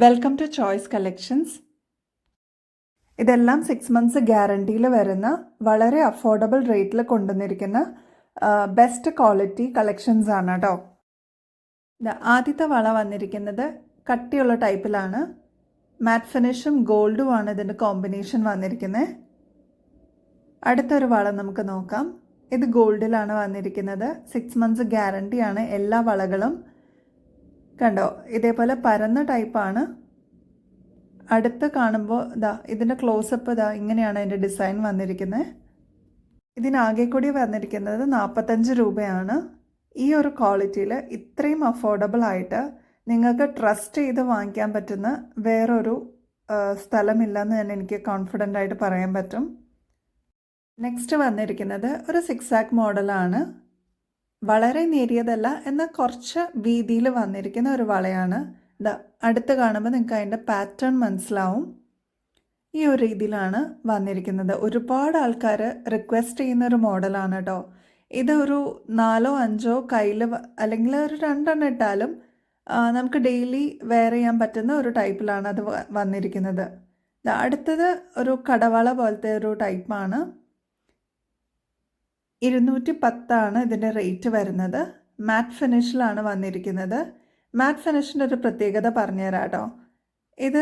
Welcome to choice collections. ഇതെല്ലാം 6 months ഗ്യാരണ്ടിയിൽ വരുന്ന വളരെ അഫോർഡബിൾ റേറ്റിൽ കൊണ്ടുവന്നിരിക്കുന്ന ബെസ്റ്റ് ക്വാളിറ്റി കളക്ഷൻസ് ആണ് കേട്ടോ. ആദ്യത്തെ വള വന്നിരിക്കുന്നത് കട്ടിയുള്ള ടൈപ്പിലാണ്. മാറ്റ് ഫിനിഷും ഗോൾഡുമാണ് ഇതിൻ്റെ കോമ്പിനേഷൻ വന്നിരിക്കുന്നത്. അടുത്തൊരു വള നമുക്ക് നോക്കാം. ഇത് ഗോൾഡിലാണ് വന്നിരിക്കുന്നത്. 6 months ഗ്യാരണ്ടിയാണ് എല്ലാ വളകളും. കണ്ടോ, ഇതേപോലെ പരന്ന ടൈപ്പാണ്. അടുത്ത് കാണുമ്പോൾ ഇതിൻ്റെ ക്ലോസപ്പ് ഇങ്ങനെയാണ് അതിൻ്റെ ഡിസൈൻ വന്നിരിക്കുന്നത്. ഇതിനാകെ കൂടി വന്നിരിക്കുന്നത് 45 രൂപയാണ്. ഈ ഒരു ക്വാളിറ്റിയിൽ ഇത്രയും അഫോർഡബിൾ ആയിട്ട് നിങ്ങൾക്ക് ട്രസ്റ്റ് ചെയ്ത് വാങ്ങിക്കാൻ പറ്റുന്ന വേറൊരു സ്ഥലമില്ലെന്ന് തന്നെ എനിക്ക് കോൺഫിഡൻ്റ് ആയിട്ട് പറയാൻ പറ്റും. നെക്സ്റ്റ് വന്നിരിക്കുന്നത് ഒരു സിക്സാക്ക് മോഡലാണ്. വളരെ നേരിയതല്ല, എന്നാൽ കുറച്ച് വീതിയിൽ വന്നിരിക്കുന്ന ഒരു വളയാണ്. അടുത്ത് കാണുമ്പോൾ നിങ്ങൾക്ക് അതിൻ്റെ പാറ്റേൺ മനസ്സിലാവും. ഈ ഒരു രീതിയിലാണ് വന്നിരിക്കുന്നത്. ഒരുപാട് ആൾക്കാർ റിക്വസ്റ്റ് ചെയ്യുന്നൊരു മോഡലാണ് കേട്ടോ. ഇതൊരു 4-5 കയ്യിൽ അല്ലെങ്കിൽ ഒരു 2 ഇട്ടാലും നമുക്ക് ഡെയിലി വെയർ ചെയ്യാൻ പറ്റുന്ന ഒരു ടൈപ്പിലാണ് അത് വന്നിരിക്കുന്നത്. അടുത്തത് ഒരു കടവള പോലത്തെ ഒരു ടൈപ്പാണ്. 210 ഇതിൻ്റെ റേറ്റ് വരുന്നത്. മാറ്റ് ഫിനിഷിലാണ് വന്നിരിക്കുന്നത്. മാറ്റ് ഫിനിഷിൻ്റെ ഒരു പ്രത്യേകത പറഞ്ഞുതരാം കേട്ടോ. ഇത്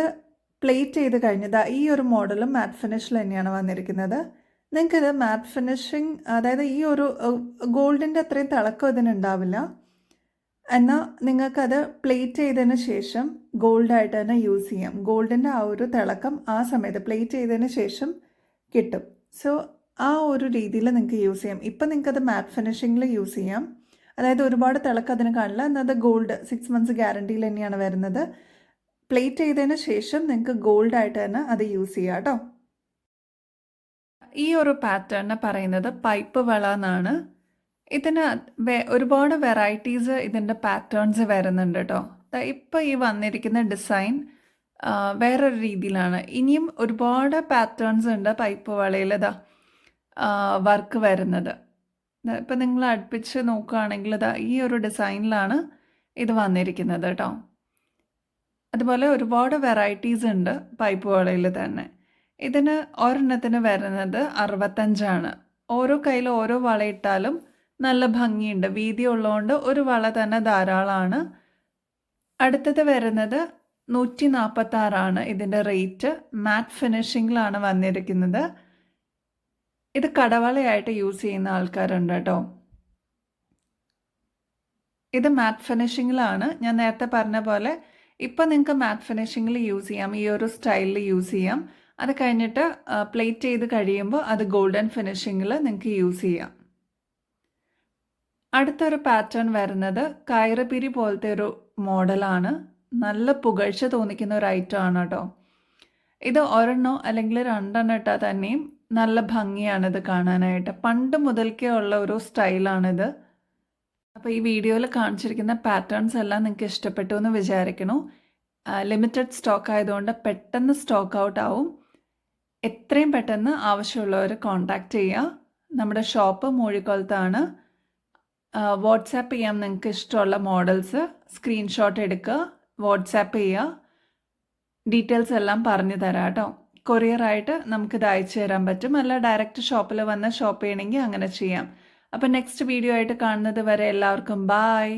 പ്ലേറ്റ് ചെയ്ത് കഴിഞ്ഞത് ഈ ഒരു മോഡലും മാറ്റ് ഫിനിഷിൽ തന്നെയാണ് വന്നിരിക്കുന്നത്. നിങ്ങൾക്കിത് മാറ്റ് ഫിനിഷിങ്, അതായത് ഈ ഒരു ഗോൾഡിൻ്റെ അത്രയും തിളക്കം ഇതിനുണ്ടാവില്ല. എന്നാൽ നിങ്ങൾക്കത് പ്ലേറ്റ് ചെയ്തതിന് ശേഷം ഗോൾഡായിട്ട് തന്നെ യൂസ് ചെയ്യാം. ഗോൾഡിൻ്റെ ആ ഒരു തിളക്കം ആ സമയത്ത് പ്ലേറ്റ് ചെയ്തതിന് ശേഷം കിട്ടും. സോ ആ ഒരു രീതിയിൽ നിങ്ങൾക്ക് യൂസ് ചെയ്യാം. ഇപ്പം നിങ്ങൾക്കത് മാറ്റ് ഫിനിഷിങ്ങിൽ യൂസ് ചെയ്യാം. അതായത് ഒരുപാട് തിളക്കം അതിന് കാണില്ല. എന്നത് ഗോൾഡ് 6 months ഗ്യാരണ്ടിയിൽ തന്നെയാണ് വരുന്നത്. പ്ലേറ്റ് ചെയ്തതിന് ശേഷം നിങ്ങൾക്ക് ഗോൾഡായിട്ട് തന്നെ അത് യൂസ് ചെയ്യാം കേട്ടോ. ഈ ഒരു പാറ്റേണിനെ പറയുന്നത് പൈപ്പ് വള എന്നാണ്. ഇതിന് ഒരുപാട് വെറൈറ്റീസ് ഇതിൻ്റെ പാറ്റേൺസ് വരുന്നുണ്ട് കേട്ടോ. ഇപ്പോൾ ഈ വന്നിരിക്കുന്ന ഡിസൈൻ വേറൊരു രീതിയിലാണ്. ഇനിയും ഒരുപാട് പാറ്റേൺസ് ഉണ്ട് പൈപ്പ് വളയിൽ വർക്ക് വരുന്നത്. ഇപ്പം നിങ്ങൾ അടുപ്പിച്ച് നോക്കുകയാണെങ്കിൽ ഈ ഒരു ഡിസൈനിലാണ് ഇത് വന്നിരിക്കുന്നത് കേട്ടോ. അതുപോലെ ഒരുപാട് വെറൈറ്റീസ് ഉണ്ട് പൈപ്പ് വളയിൽ തന്നെ. ഇതിന് ഒരെണ്ണത്തിന് വരുന്നത് 65. ഓരോ കയ്യിൽ ഓരോ വളയിട്ടാലും നല്ല ഭംഗിയുണ്ട്. വീതി ഉള്ളതുകൊണ്ട് ഒരു വള തന്നെ ധാരാളമാണ്. അടുത്തത് വരുന്നത് 146 ഇതിൻ്റെ റേറ്റ്. മാറ്റ് ഫിനിഷിങ്ങിലാണ് വന്നിരിക്കുന്നത്. ഇത് കടവളയായിട്ട് യൂസ് ചെയ്യുന്ന ആൾക്കാരുണ്ട് കേട്ടോ. ഇത് മാറ്റ് ഫിനിഷിങ്ങിലാണ്. ഞാൻ നേരത്തെ പറഞ്ഞ പോലെ ഇപ്പം നിങ്ങൾക്ക് മാറ്റ് ഫിനിഷിങ്ങിൽ യൂസ് ചെയ്യാം, ഈ ഒരു സ്റ്റൈലിൽ യൂസ് ചെയ്യാം. അത് കഴിഞ്ഞിട്ട് പ്ലേറ്റ് ചെയ്ത് കഴിയുമ്പോൾ അത് ഗോൾഡൻ ഫിനിഷിങ്ങിൽ നിങ്ങൾക്ക് യൂസ് ചെയ്യാം. അടുത്തൊരു പാറ്റേൺ വരുന്നത് കയറുപിരി പോലത്തെ ഒരു മോഡലാണ്. നല്ല പുകഴ്ച തോന്നിക്കുന്ന ഒരു ഐറ്റം ആണ് കേട്ടോ. ഇത് ഒരെണ്ണോ അല്ലെങ്കിൽ 2 ഇട്ടാൽ തന്നെയും നല്ല ഭംഗിയാണിത് കാണാനായിട്ട്. പണ്ട് മുതൽക്കേ ഉള്ള ഒരു സ്റ്റൈലാണിത്. അപ്പോൾ ഈ വീഡിയോയിൽ കാണിച്ചിരിക്കുന്ന പാറ്റേൺസ് എല്ലാം നിങ്ങൾക്ക് ഇഷ്ടപ്പെട്ടു എന്ന് വിചാരിക്കണു. ലിമിറ്റഡ് സ്റ്റോക്ക് ആയതുകൊണ്ട് പെട്ടെന്ന് സ്റ്റോക്ക് ഔട്ട് ആവും. എത്രയും പെട്ടെന്ന് ആവശ്യമുള്ളവർ കോൺടാക്റ്റ് ചെയ്യുക. നമ്മുടെ ഷോപ്പ് മൂഴിക്കുളത്താണ്. വാട്സാപ്പ് ചെയ്യാം. നിങ്ങൾക്ക് ഇഷ്ടമുള്ള മോഡൽസ് സ്ക്രീൻഷോട്ട് എടുക്കുക, വാട്സാപ്പ് ചെയ്യുക. ഡീറ്റെയിൽസ് എല്ലാം പറഞ്ഞു തരാം കേട്ടോ. കൊറിയറായിട്ട് നമുക്കിത് അയച്ചു തരാൻ പറ്റും. അല്ല ഡയറക്റ്റ് ഷോപ്പിൽ വന്ന് ഷോപ്പ് ചെയ്യണമെങ്കിൽ അങ്ങനെ ചെയ്യാം. അപ്പോൾ നെക്സ്റ്റ് വീഡിയോ ആയിട്ട് കാണുന്നത് വരെ എല്ലാവർക്കും ബായ്.